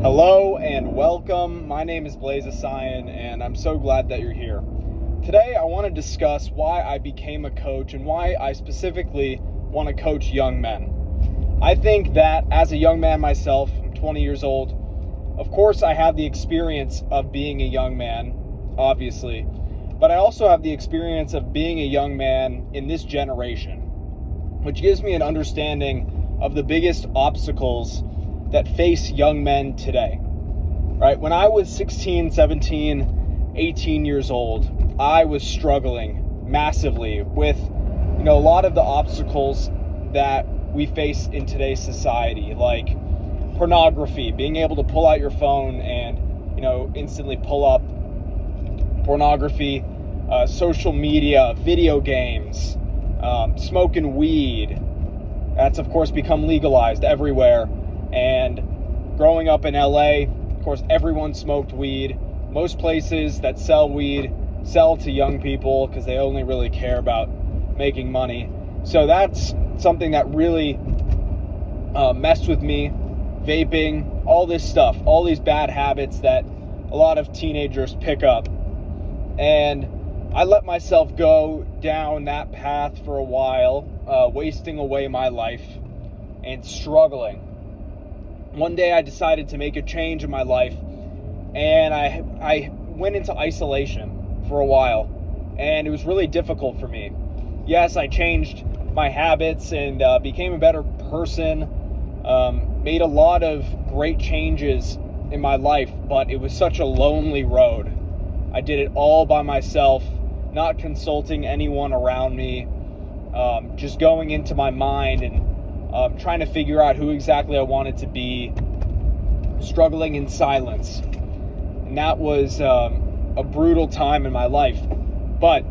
Hello and welcome. My name is Blaze Asayan, and I'm so glad that you're here. Today, I want to discuss why I became a coach and why I specifically want to coach young men. I think that as a young man myself, I'm 20 years old. Of course, I have the experience of being a young man, obviously, but I also have the experience of being a young man in this generation, which gives me an understanding of the biggest obstacles that face young men today, right? When I was 16, 17, 18 years old, I was struggling massively with, a lot of the obstacles that we face in today's society, like pornography, being able to pull out your phone and, instantly pull up pornography, social media, video games, smoking weed. That's, of course, become legalized everywhere. And growing up in LA, of course, everyone smoked weed. Most places that sell weed sell to young people because they only really care about making money. So that's something that really messed with me. Vaping, all this stuff, all these bad habits that a lot of teenagers pick up. And I let myself go down that path for a while, wasting away my life and struggling. One day I decided to make a change in my life, and I went into isolation for a while, and it was really difficult for me. Yes, I changed my habits and became a better person, made a lot of great changes in my life, but it was such a lonely road. I did it all by myself, not consulting anyone around me, just going into my mind and trying to figure out who exactly I wanted to be, struggling in silence. And that was a brutal time in my life. But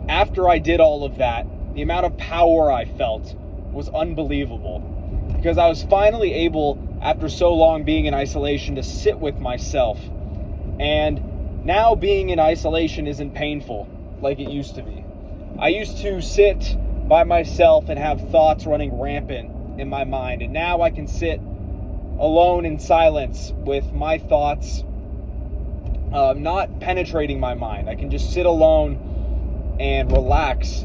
after I did all of that, the amount of power I felt was unbelievable, because I was finally able, after so long being in isolation, to sit with myself. And now being in isolation isn't painful like it used to be. I used to sit by myself and have thoughts running rampant in my mind, and now I can sit alone in silence with my thoughts not penetrating my mind. I can just sit alone and relax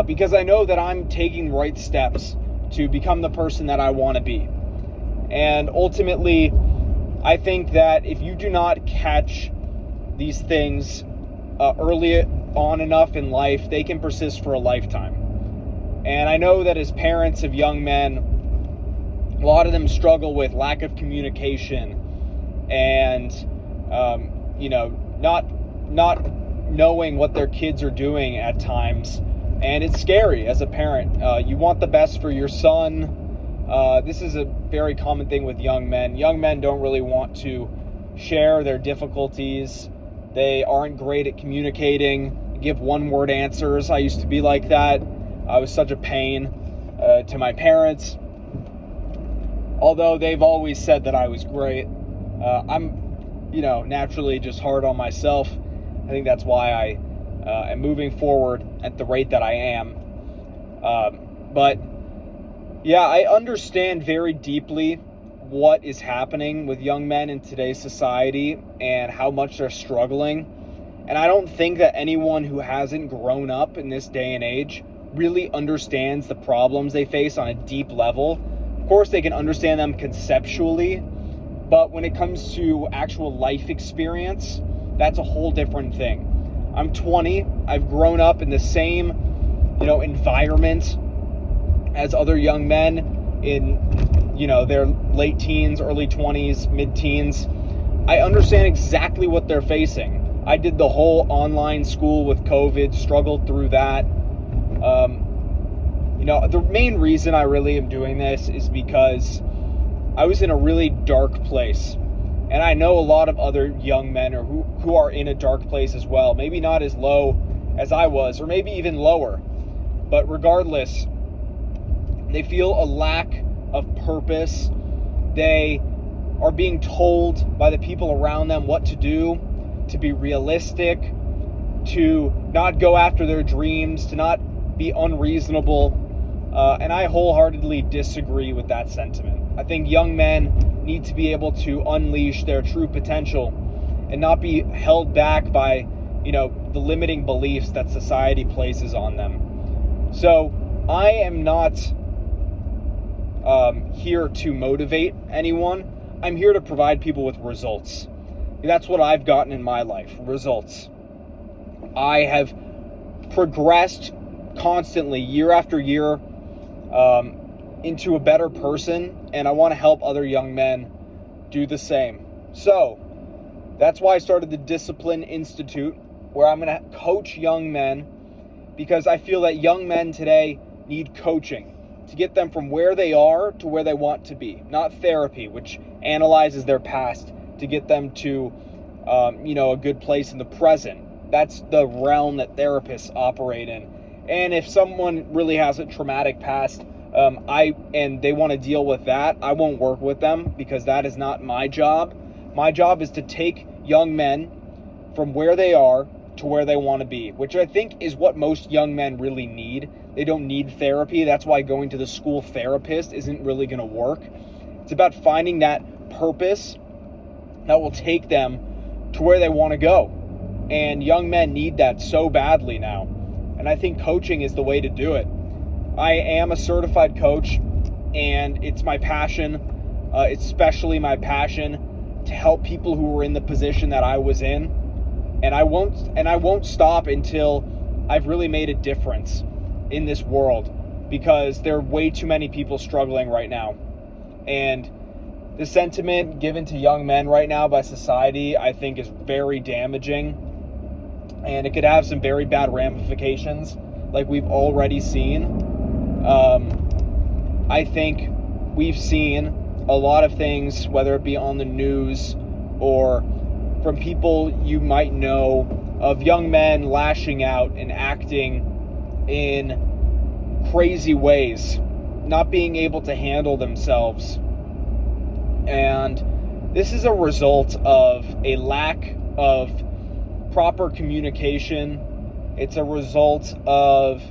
because I know that I'm taking the right steps to become the person that I want to be. And ultimately, I think that if you do not catch these things early on enough in life, they can persist for a lifetime. And I know that as parents of young men, a lot of them struggle with lack of communication and, not knowing what their kids are doing at times. And it's scary as a parent. You want the best for your son. This is a very common thing with young men. Young men don't really want to share their difficulties. They aren't great at communicating, give one-word answers. I used to be like that. I was such a pain to my parents, although they've always said that I was great. I'm, naturally just hard on myself. I think that's why I am moving forward at the rate that I am. But yeah, I understand very deeply what is happening with young men in today's society and how much they're struggling. And I don't think that anyone who hasn't grown up in this day and age really understands the problems they face on a deep level. Of course, they can understand them conceptually, but when it comes to actual life experience, that's a whole different thing. I'm 20. I've grown up in the same, environment as other young men in, their late teens, early 20s, mid-teens. I understand exactly what they're facing. I did the whole online school with COVID, struggled through that. The main reason I really am doing this is because I was in a really dark place. And I know a lot of other young men who are in a dark place as well. Maybe not as low as I was, or maybe even lower. But regardless, they feel a lack of purpose. They are being told by the people around them what to do, to be realistic, to not go after their dreams, to not be unreasonable. And I wholeheartedly disagree with that sentiment. I think young men need to be able to unleash their true potential and not be held back by, the limiting beliefs that society places on them. So I am not here to motivate anyone. I'm here to provide people with results. That's what I've gotten in my life, results. I have progressed constantly, year after year, into a better person, and I want to help other young men do the same. So that's why I started the Discipline Institute, where I'm going to coach young men, because I feel that young men today need coaching to get them from where they are to where they want to be, not therapy, which analyzes their past to get them to, a good place in the present. That's the realm that therapists operate in. And if someone really has a traumatic past, and they want to deal with that, I won't work with them, because that is not my job. My job is to take young men from where they are to where they want to be, which I think is what most young men really need. They don't need therapy. That's why going to the school therapist isn't really going to work. It's about finding that purpose that will take them to where they want to go. And young men need that so badly now. And I think coaching is the way to do it. I am a certified coach, and it's my passion, especially my passion, to help people who were in the position that I was in. And I won't stop until I've really made a difference in this world, because there are way too many people struggling right now. And the sentiment given to young men right now by society, I think, is very damaging, and it could have some very bad ramifications, like we've already seen. I think we've seen a lot of things, whether it be on the news or from people you might know, of young men lashing out and acting in crazy ways, not being able to handle themselves. And this is a result of a lack of proper communication. It's a result of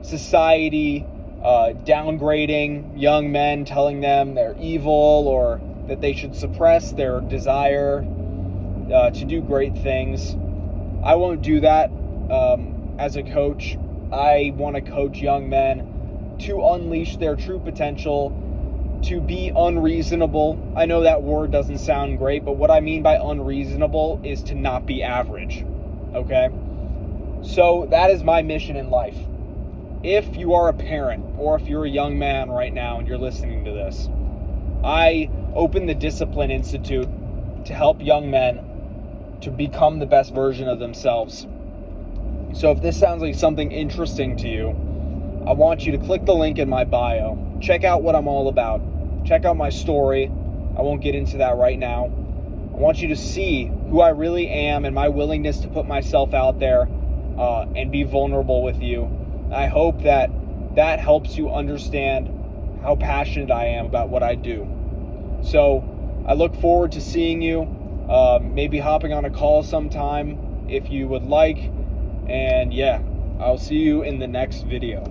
society downgrading young men, telling them they're evil or that they should suppress their desire to do great things. I won't do that as a coach. I want to coach young men to unleash their true potential, to be unreasonable. I know that word doesn't sound great, but what I mean by unreasonable is to not be average, okay? So that is my mission in life. If you are a parent, or if you're a young man right now and you're listening to this, I opened the Discipline Institute to help young men to become the best version of themselves. So if this sounds like something interesting to you, I want you to click the link in my bio. Check out what I'm all about. Check out my story. I won't get into that right now. I want you to see who I really am and my willingness to put myself out there and be vulnerable with you. I hope that helps you understand how passionate I am about what I do. So I look forward to seeing you, maybe hopping on a call sometime if you would like. And yeah, I'll see you in the next video.